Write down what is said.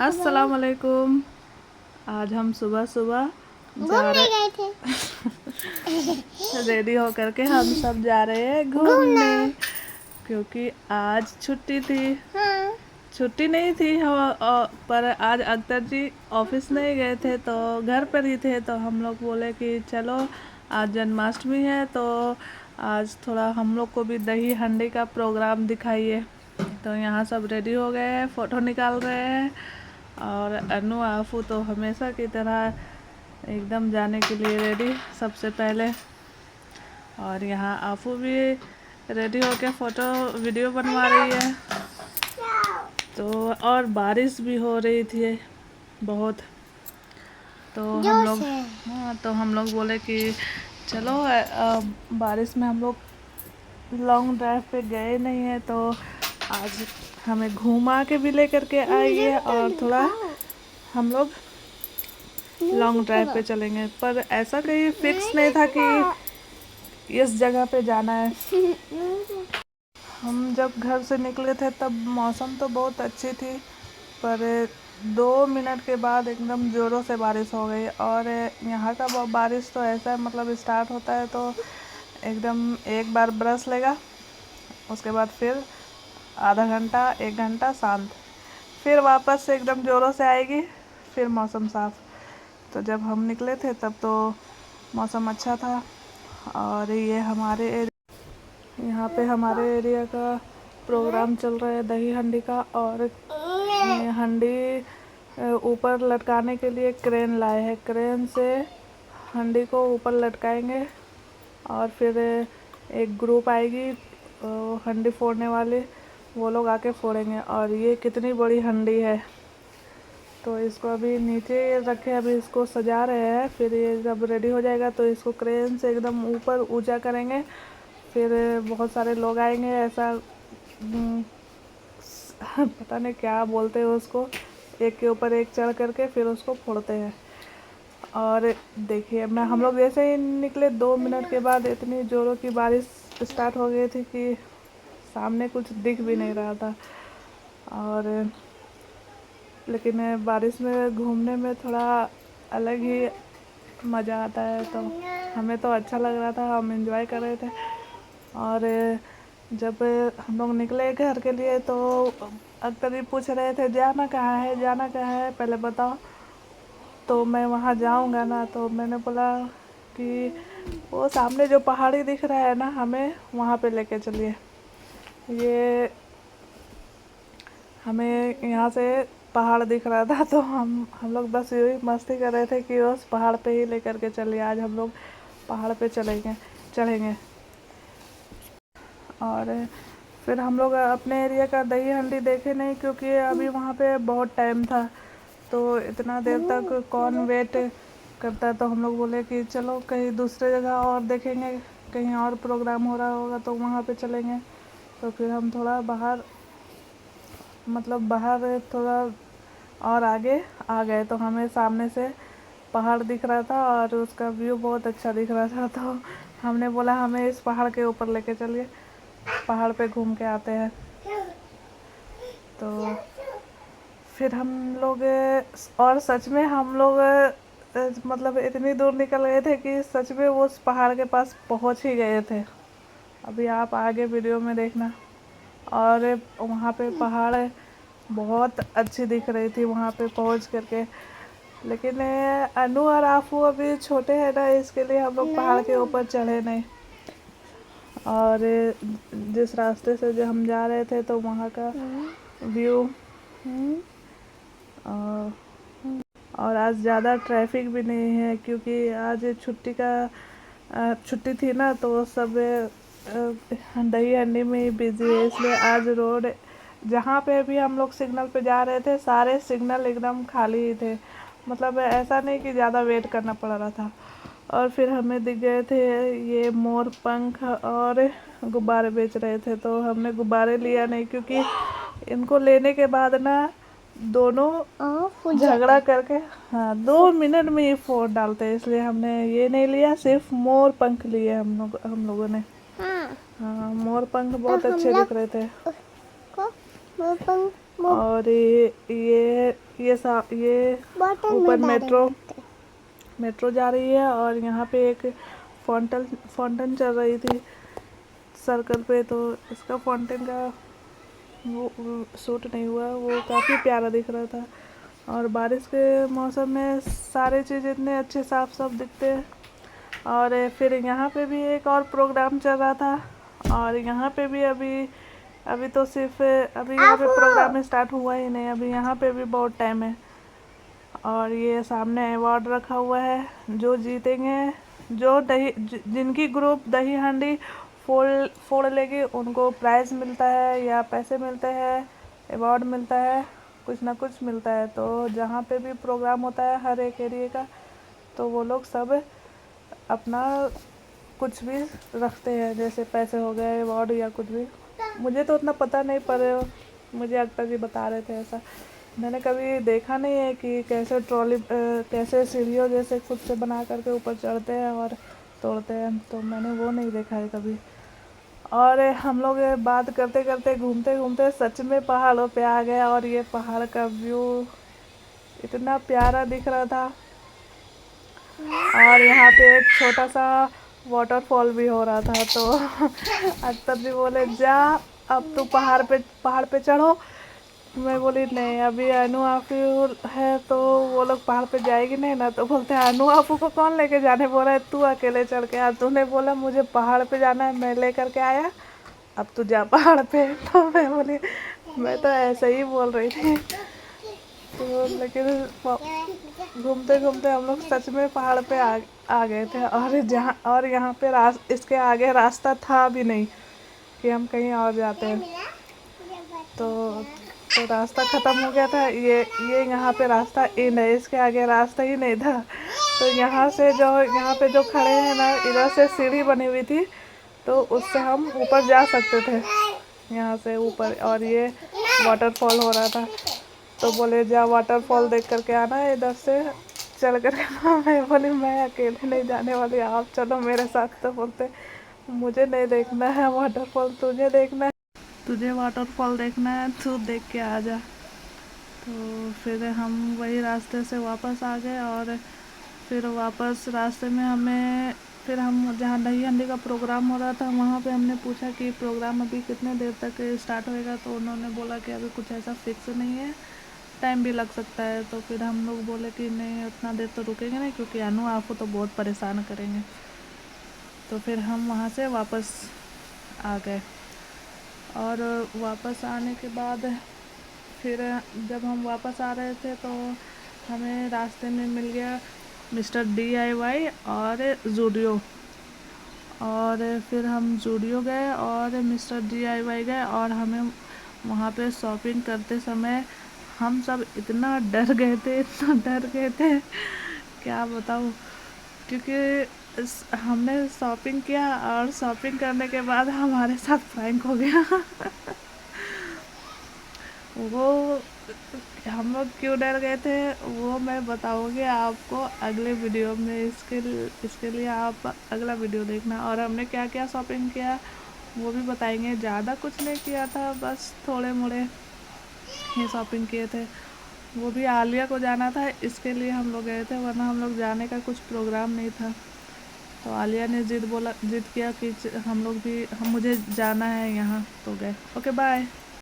अस्सलाम वालेकुम। आज हम सुबह सुबह जा रहे थे रेडी होकर के हम सब जा रहे हैं घूमने क्योंकि आज छुट्टी थी। छुट्टी नहीं थी पर आज अख्तर जी ऑफिस नहीं गए थे तो घर पर ही थे, तो हम लोग बोले कि चलो आज जन्माष्टमी है तो आज थोड़ा हम लोग को भी दही हंडी का प्रोग्राम दिखाइए। तो यहाँ सब रेडी हो गए हैं, फ़ोटो निकाल रहे हैं और अनु आफू तो हमेशा की तरह एकदम जाने के लिए रेडी सबसे पहले। और यहाँ आफू भी रेडी होके फ़ोटो वीडियो बनवा रही है। तो और बारिश भी हो रही थी बहुत, तो हम लोग बोले कि चलो बारिश में हम लोग लॉन्ग ड्राइव पे गए नहीं है तो आज हमें घुमा के भी लेकर के आइए और थोड़ा हम लोग लॉन्ग ड्राइव पे चलेंगे। पर ऐसा कहीं फिक्स नहीं था कि इस जगह पे जाना है। हम जब घर से निकले थे तब मौसम तो बहुत अच्छी थी, पर 2 मिनट के बाद एकदम ज़ोरों से बारिश हो गई। और यहाँ का बारिश तो ऐसा है, मतलब स्टार्ट होता है तो एकदम एक बार बरस लेगा, उसके बाद फिर आधा घंटा 1 घंटा शांत, फिर वापस से एकदम ज़ोरों से आएगी, फिर मौसम साफ़। तो जब हम निकले थे तब तो मौसम अच्छा था। और ये यहाँ पे हमारे एरिया का प्रोग्राम चल रहा है दही हंडी का। और हंडी ऊपर लटकाने के लिए क्रेन लाए हैं, क्रेन से हंडी को ऊपर लटकाएंगे और फिर एक ग्रुप आएगी हंडी फोड़ने वाले, वो लोग आके फोड़ेंगे। और ये कितनी बड़ी हंडी है, तो इसको अभी नीचे रखे, अभी इसको सजा रहे हैं। फिर ये जब रेडी हो जाएगा तो इसको क्रेन से एकदम ऊपर ऊंचा करेंगे, फिर बहुत सारे लोग आएंगे, ऐसा पता नहीं क्या बोलते हैं उसको, एक के ऊपर एक चढ़ करके फिर उसको फोड़ते हैं। और देखिए हम लोग जैसे ही निकले 2 मिनट के बाद इतनी ज़ोरों की बारिश स्टार्ट हो गई थी कि सामने कुछ दिख भी नहीं रहा था। और लेकिन बारिश में घूमने में थोड़ा अलग ही मज़ा आता है, तो हमें तो अच्छा लग रहा था, हम एंजॉय कर रहे थे। और जब हम लोग निकले घर के लिए तो अख्तर जी पूछ रहे थे जाना कहाँ है, जाना कहाँ है, पहले बताओ। तो मैं वहाँ जाऊँगा ना, तो मैंने बोला कि वो सामने जो पहाड़ी दिख रहा है ना, हमें वहाँ पे लेके चलिए। ये हमें यहाँ से पहाड़ दिख रहा था, तो हम लोग बस यही मस्ती कर रहे थे कि उस पहाड़ पे ही लेकर के चलिए, आज हम लोग पहाड़ पे चढ़ेंगे। और फिर हम लोग अपने एरिया का दही हंडी देखे नहीं, क्योंकि अभी वहाँ पे बहुत टाइम था, तो इतना देर तक कौन वेट करता। तो हम लोग बोले कि चलो कहीं दूसरे जगह और देखेंगे, कहीं और प्रोग्राम हो रहा होगा तो वहाँ पे चलेंगे। तो फिर हम थोड़ा बाहर थोड़ा और आगे आ गए, तो हमें सामने से पहाड़ दिख रहा था और उसका व्यू बहुत अच्छा दिख रहा था। तो हमने बोला हमें इस पहाड़ के ऊपर लेके चलिए, पहाड़ पे घूम के आते हैं। तो फिर हम लोग और सच में हम लोग मतलब इतनी दूर निकल गए थे कि सच में वो उस पहाड़ के पास पहुंच ही गए थे। अभी आप आगे वीडियो में देखना। और वहाँ पे पहाड़ बहुत अच्छी दिख रही थी वहाँ पे पहुँच करके। लेकिन अनु और आफू अभी छोटे हैं ना, इसके लिए हम लोग पहाड़ के ऊपर चढ़े नहीं। और जिस रास्ते से जो हम जा रहे थे तो वहाँ का व्यू और आज ज़्यादा ट्रैफिक भी नहीं है, क्योंकि आज छुट्टी थी ना, तो सब दही हंडी में ही बिजी है। इसलिए आज रोड जहाँ पे भी हम लोग सिग्नल पे जा रहे थे सारे सिग्नल एकदम खाली ही थे, मतलब ऐसा नहीं कि ज़्यादा वेट करना पड़ रहा था। और फिर हमें दिख गए थे ये मोर पंख और गुब्बारे बेच रहे थे, तो हमने गुब्बारे लिया नहीं, क्योंकि इनको लेने के बाद ना दोनों झगड़ा करके 2 मिनट में ही फोड़ डालते हैं, इसलिए हमने ये नहीं लिया, सिर्फ मोर पंख लिए हम लोगों ने। हाँ, मोर पंख बहुत अच्छे दिख रहे थे। और ये ऊपर मेट्रो जा रही है और यहाँ पे एक फाउंटेन चल रही थी सर्कल पे, तो इसका फाउंटेन का वो शूट नहीं हुआ, वो काफ़ी प्यारा दिख रहा था। और बारिश के मौसम में सारे चीज़ इतने अच्छे साफ साफ दिखते हैं। और फिर यहाँ पे भी एक और प्रोग्राम चल रहा था और यहाँ पे भी अभी तो सिर्फ अभी यहाँ पे प्रोग्राम स्टार्ट हुआ ही नहीं, अभी यहाँ पे भी बहुत टाइम है। और ये सामने अवार्ड रखा हुआ है, जो जीतेंगे, जिनकी ग्रुप दही हांडी फोड़ लेगी उनको प्राइज़ मिलता है या पैसे मिलते हैं, अवार्ड मिलता है, कुछ ना कुछ मिलता है। तो जहाँ पे भी प्रोग्राम होता है हर एक एरिया का, तो वो लोग सब अपना कुछ भी रखते हैं, जैसे पैसे हो गए, अवार्ड या कुछ भी। मुझे तो उतना पता नहीं, पर मुझे अक्तर जी बता रहे थे ऐसा। मैंने कभी देखा नहीं है कि कैसे सीढ़ियों जैसे खुद से बना करके ऊपर चढ़ते हैं और तोड़ते हैं, तो मैंने वो नहीं देखा है कभी। और हम लोग बात करते करते घूमते घूमते सच में पहाड़ों पे आ गए और ये पहाड़ का व्यू इतना प्यारा दिख रहा था। और यहाँ पे एक छोटा सा वाटरफॉल भी हो रहा था, तो अख्तर जी बोले जा अब तू पहाड़ पे चढ़ो। मैं बोली नहीं, अभी अनु आपू है तो वो लोग पहाड़ पे जाएगी नहीं ना, तो बोलते हैं अनु आपू को कौन लेके जाने बोल रहा है, तू अकेले चढ़ के आ, तूने बोला मुझे पहाड़ पे जाना है, मैं लेकर के आया, अब तू जा पहाड़ पे। तो मैं बोली मैं तो ऐसे ही बोल रही थी। तो लेकिन घूमते घूमते हम लोग सच में पहाड़ पे आ गए थे। और यहाँ पे इसके आगे रास्ता था भी नहीं कि हम कहीं और जाते हैं, तो रास्ता ख़त्म हो गया था। ये यहाँ पे रास्ता इन है, इसके आगे रास्ता ही नहीं था। तो यहाँ पे जो खड़े हैं ना, इधर से सीढ़ी बनी हुई थी, तो उससे हम ऊपर जा सकते थे यहाँ से ऊपर। और ये वाटरफॉल हो रहा था, तो बोले जा वाटरफॉल देख करके आना है इधर से चल कर के। मैं बोली मैं अकेले नहीं जाने वाली, आप चलो मेरे साथ। तो बोलते मुझे नहीं देखना है वाटरफॉल, तुझे वाटरफॉल देखना है, तू देख के आ जा। तो फिर हम वही रास्ते से वापस आ गए और फिर वापस रास्ते में हम जहाँ दही हंडी का प्रोग्राम हो रहा था वहाँ पे हमने पूछा कि प्रोग्राम अभी कितने देर तक स्टार्ट होएगा, तो उन्होंने बोला कि अभी कुछ ऐसा फिक्स नहीं है, टाइम भी लग सकता है। तो फिर हम लोग बोले कि नहीं उतना देर तो रुकेंगे नहीं, क्योंकि अनु आपको तो बहुत परेशान करेंगे। तो फिर हम वहाँ से वापस आ गए। और वापस आने के बाद फिर जब हम वापस आ रहे थे तो हमें रास्ते में मिल गया मिस्टर DIY और ज़ूडियो। और फिर हम ज़ूडियो गए और मिस्टर DIY गए, और हमें वहाँ पे शॉपिंग करते समय हम सब इतना डर गए थे क्या बताऊँ। क्योंकि हमने शॉपिंग किया और शॉपिंग करने के बाद हमारे साथ प्रैंक हो गया। वो हम लोग क्यों डर गए थे वो मैं बताऊँगी आपको अगले वीडियो में। इसके लिए आप अगला वीडियो देखना। और हमने क्या क्या शॉपिंग किया वो भी बताएंगे। ज़्यादा कुछ नहीं किया था, बस थोड़े मोड़े ही शॉपिंग किए थे। वो भी आलिया को जाना था, इसके लिए हम लोग गए थे, वरना हम लोग जाने का कुछ प्रोग्राम नहीं था। तो आलिया ने जिद किया कि मुझे जाना है यहाँ, तो गए। Okay bye.